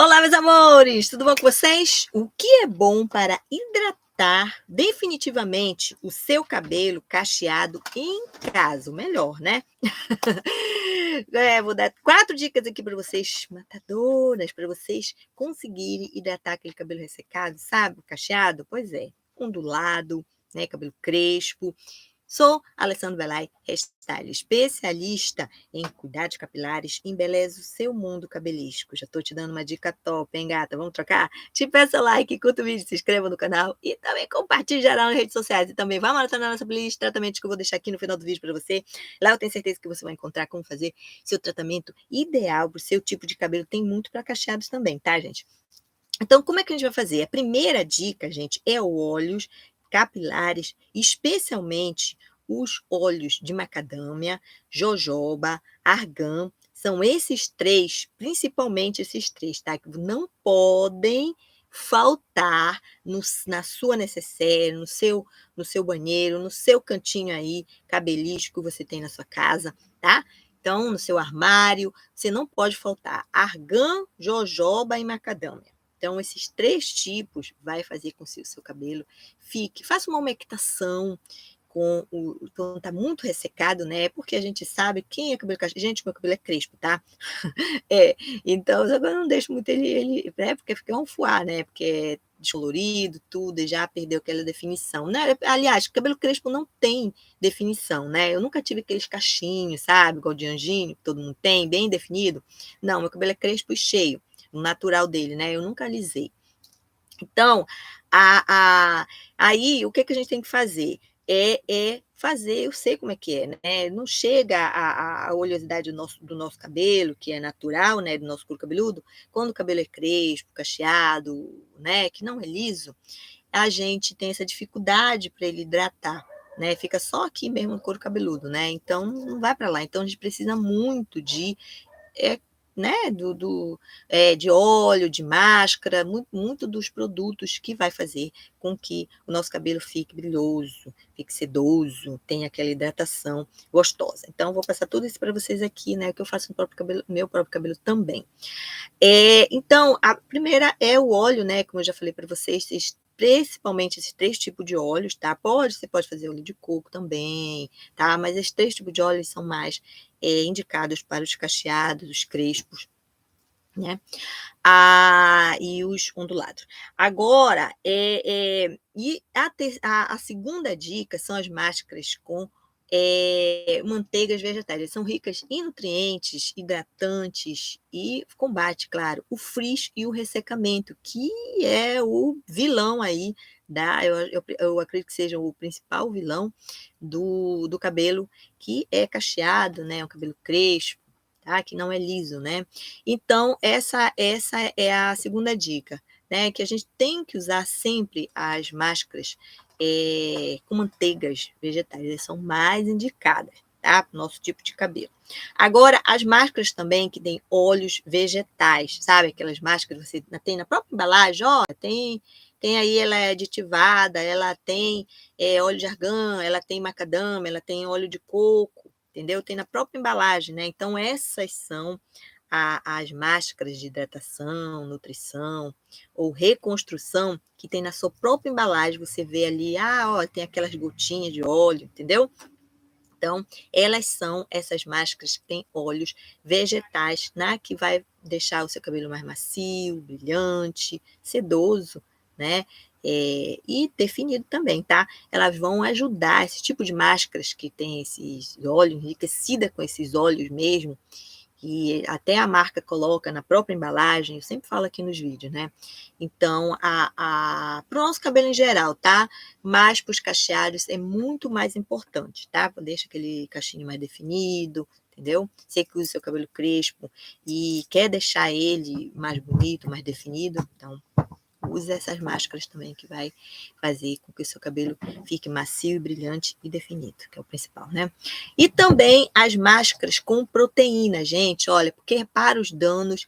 Olá, meus amores! Tudo bom com vocês? O que é bom para hidratar definitivamente o seu cabelo cacheado em casa? O melhor, né? Vou dar 4 dicas aqui para vocês, matadoras, para vocês conseguirem hidratar aquele cabelo ressecado, sabe? Cacheado? Pois é, ondulado, né? Cabelo crespo. Sou Alessandra Belay, hairstyle especialista em cuidados capilares, embeleza o seu mundo cabelisco. Já tô te dando uma dica top, hein, gata? Vamos trocar? Te peço like, curta o vídeo, se inscreva no canal e também compartilhe geral nas redes sociais. E também vá maratonar nossa playlist de tratamentos que eu vou deixar aqui no final do vídeo para você. Lá eu tenho certeza que você vai encontrar como fazer seu tratamento ideal para o seu tipo de cabelo. Tem muito para cacheados também, tá, gente? Então, como é que a gente vai fazer? A primeira dica, gente, é óleos capilares, especialmente os óleos de macadâmia, jojoba, argan. São esses três, principalmente esses três, tá? Que não podem faltar na sua necessaire, no seu banheiro, no seu cantinho aí, cabelisco que você tem na sua casa, tá? Então, no seu armário, você não pode faltar argan, jojoba e macadâmia. Então, esses três tipos vai fazer com que o seu cabelo faça uma umectação quando está muito ressecado, né? Porque a gente sabe quem é cabelo cacheado. Gente, meu cabelo é crespo, tá? É, então, só que eu não deixo muito ele né? Porque fica um fuá, né? Porque é descolorido, tudo, e já perdeu aquela definição, né? Aliás, cabelo crespo não tem definição, né? Eu nunca tive aqueles cachinhos, sabe? Igual de anjinho, que todo mundo tem, bem definido. Não, meu cabelo é crespo e cheio, o natural dele, né? Eu nunca alisei. Então, aí, o que a gente tem que fazer? É fazer, eu sei como é que é, né? Não chega a oleosidade do nosso cabelo, que é natural, né? Do nosso couro cabeludo, quando o cabelo é crespo, cacheado, né? Que não é liso, a gente tem essa dificuldade para ele hidratar, né? Fica só aqui mesmo no couro cabeludo, né? Então, não vai para lá. Então, a gente precisa muito é, né, de óleo, de máscara, muito dos produtos que vai fazer com que o nosso cabelo fique brilhoso, fique sedoso, tenha aquela hidratação gostosa. Então, vou passar tudo isso para vocês aqui, né, que eu faço no meu próprio cabelo também. Então, a primeira é o óleo, né, como eu já falei para vocês, principalmente esses três tipos de óleos, tá? Você pode fazer óleo de coco também, tá? Mas esses três tipos de óleos são mais indicados para os cacheados, os crespos, né? E os ondulados. Agora, e a segunda dica são as máscaras com manteigas vegetais. Elas são ricas em nutrientes, hidratantes e combate, claro, o frizz e o ressecamento, que é o vilão aí eu acredito que seja o principal vilão do cabelo que é cacheado, né? Um cabelo crespo, tá? Que não é liso, né? Então, essa é a segunda dica, né? Que a gente tem que usar sempre as máscaras com manteigas vegetais, elas são mais indicadas, tá? Para o nosso tipo de cabelo. Agora, as máscaras também que tem óleos vegetais, sabe? Aquelas máscaras que você tem na própria embalagem, ó, tem aí, ela é aditivada, ela tem óleo de argan, ela tem macadâmia, ela tem óleo de coco, entendeu? Tem na própria embalagem, né? Então, essas são as máscaras de hidratação, nutrição ou reconstrução que tem na sua própria embalagem. Você vê ali, ó, tem aquelas gotinhas de óleo, entendeu? Então, elas são essas máscaras que têm óleos vegetais, né? Que vai deixar o seu cabelo mais macio, brilhante, sedoso, né? E definido também, tá? Elas vão ajudar, esse tipo de máscaras que tem esses óleos, enriquecida com esses óleos mesmo, que até a marca coloca na própria embalagem, eu sempre falo aqui nos vídeos, né? Então, para o nosso cabelo em geral, tá? Mas para os cacheados é muito mais importante, tá? Deixa aquele cachinho mais definido, entendeu? Você que usa o seu cabelo crespo e quer deixar ele mais bonito, mais definido, então use essas máscaras também, que vai fazer com que o seu cabelo fique macio, brilhante e definido, que é o principal, né? E também as máscaras com proteína, gente, olha, porque para os danos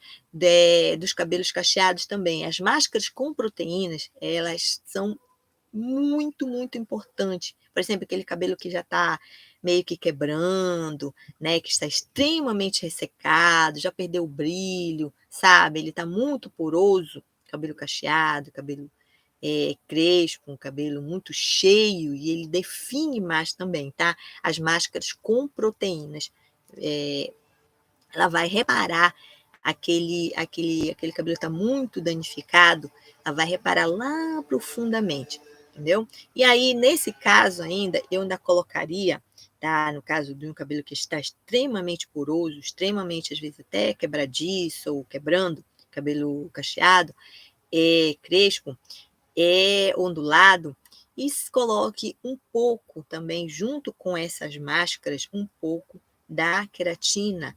dos cabelos cacheados também, as máscaras com proteínas, elas são muito, muito importantes. Por exemplo, aquele cabelo que já está meio que quebrando, né, que está extremamente ressecado, já perdeu o brilho, sabe, ele está muito poroso, cabelo cacheado, cabelo crespo, um cabelo muito cheio, e ele define mais também, tá? As máscaras com proteínas, ela vai reparar aquele cabelo que está muito danificado, ela vai reparar lá profundamente, entendeu? E aí, nesse caso ainda, eu ainda colocaria, tá? No caso de um cabelo que está extremamente poroso, extremamente, às vezes, até quebradiço ou quebrando, cabelo cacheado, crespo, ondulado, e coloque um pouco também, junto com essas máscaras, um pouco da queratina,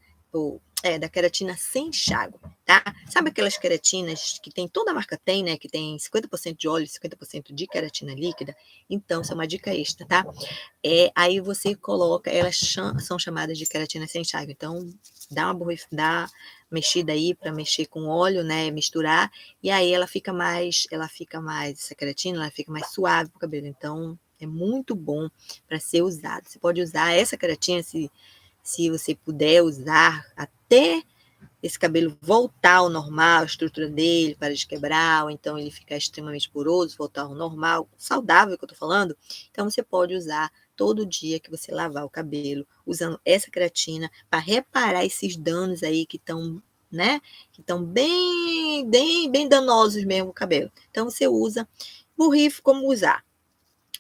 da queratina sem enxágue, tá? Sabe aquelas queratinas que tem, toda a marca tem, né? Que tem 50% de óleo, 50% de queratina líquida? Então, isso é uma dica extra, tá? Aí você coloca, elas são chamadas de queratina sem enxágue, então dá mexida aí para mexer com óleo, né, misturar, e aí essa queratina, ela fica mais suave pro cabelo, então é muito bom para ser usado. Você pode usar essa queratina se você puder usar até esse cabelo voltar ao normal, a estrutura dele, para de quebrar, ou então ele ficar extremamente poroso, voltar ao normal, saudável que eu tô falando. Então você pode usar todo dia que você lavar o cabelo, usando essa creatina para reparar esses danos aí que estão, né, que estão bem danosos mesmo o cabelo. Então você usa, borrifa como usar.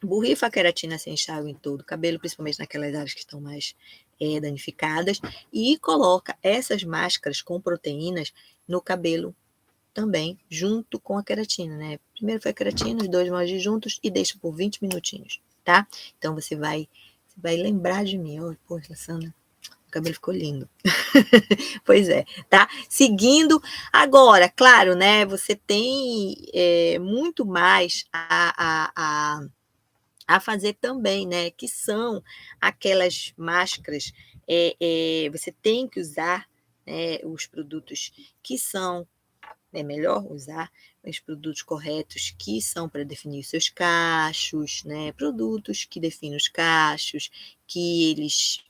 Borrifa a queratina sem enxágue em todo o cabelo, principalmente naquelas áreas que estão mais danificadas, e coloca essas máscaras com proteínas no cabelo também, junto com a queratina, né? Primeiro foi a queratina, os dois moldes juntos, e deixa por 20 minutinhos, tá? Então você vai lembrar de mim. Oh, poxa, Sandra, o cabelo ficou lindo. Pois é, tá? Seguindo, agora, claro, né? Você tem muito mais a fazer também, né? Que são aquelas máscaras, você tem que usar, né, os produtos que são, é melhor usar os produtos corretos, que são para definir os seus cachos, né? Produtos que definem os cachos, que eles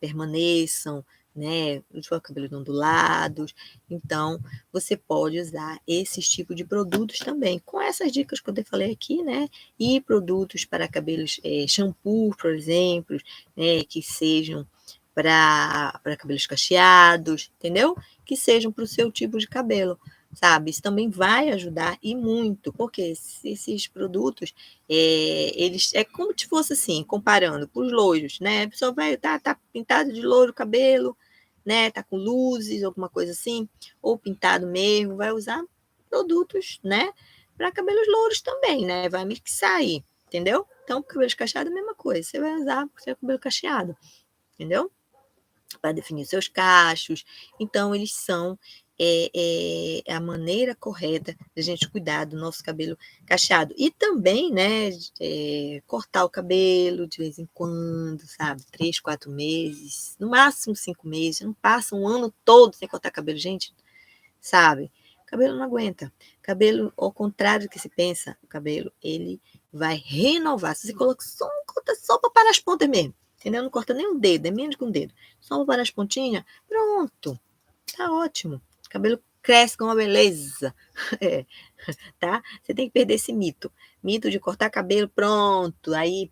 permaneçam, né? Os cabelos ondulados. Então, você pode usar esses tipos de produtos também, com essas dicas que eu falei aqui, né? E produtos para cabelos, shampoo, por exemplo, né? Que sejam para cabelos cacheados, entendeu? Que sejam para o seu tipo de cabelo, sabe? Isso também vai ajudar e muito, porque esses produtos, eles é como se fosse assim, comparando com os loiros, né? A pessoa vai tá pintado de loiro o cabelo, né? Tá com luzes, alguma coisa assim, ou pintado mesmo, vai usar produtos, né? Para cabelos louros também, né? Vai mixar aí, entendeu? Então, cabelo cacheado é a mesma coisa, você vai usar para o seu cabelo cacheado, entendeu? Para definir seus cachos. Então, eles são a maneira correta de a gente cuidar do nosso cabelo cacheado. E também, né, cortar o cabelo de vez em quando, sabe? 3, 4 meses, no máximo 5 meses. Não passa um ano todo sem cortar cabelo, gente, sabe? O cabelo não aguenta. Cabelo, ao contrário do que se pensa, o cabelo, ele vai renovar. Se você coloca corta só para parar as pontas mesmo, entendeu? Não corta nem um dedo, é menos que um dedo. Só para parar as pontinhas, pronto. Tá ótimo. O cabelo cresce com uma beleza. É, tá? Você tem que perder esse mito. Mito de cortar cabelo, pronto. Aí,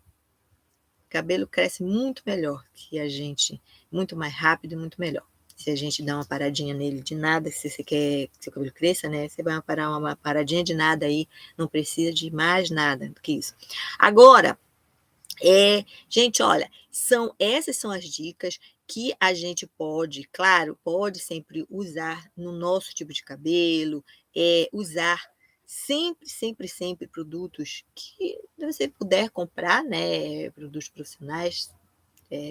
cabelo cresce muito melhor que a gente. Muito mais rápido e muito melhor. Se a gente dá uma paradinha nele de nada, se você quer que seu cabelo cresça, né? Você vai parar uma paradinha de nada aí, não precisa de mais nada do que isso. Agora, gente, olha, essas são as dicas que a gente pode, claro, pode sempre usar no nosso tipo de cabelo, usar sempre produtos que você puder comprar, né? Produtos profissionais,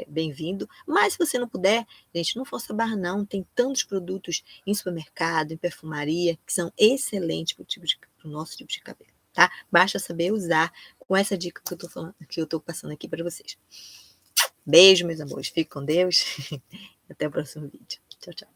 bem-vindo. Mas se você não puder, gente, não força a barra, não. Tem tantos produtos em supermercado, em perfumaria, que são excelentes para o nosso tipo de cabelo, tá? Basta saber usar com essa dica que eu tô falando, que eu tô passando aqui para vocês. Beijo, meus amores. Fique com Deus. Até o próximo vídeo. Tchau, tchau.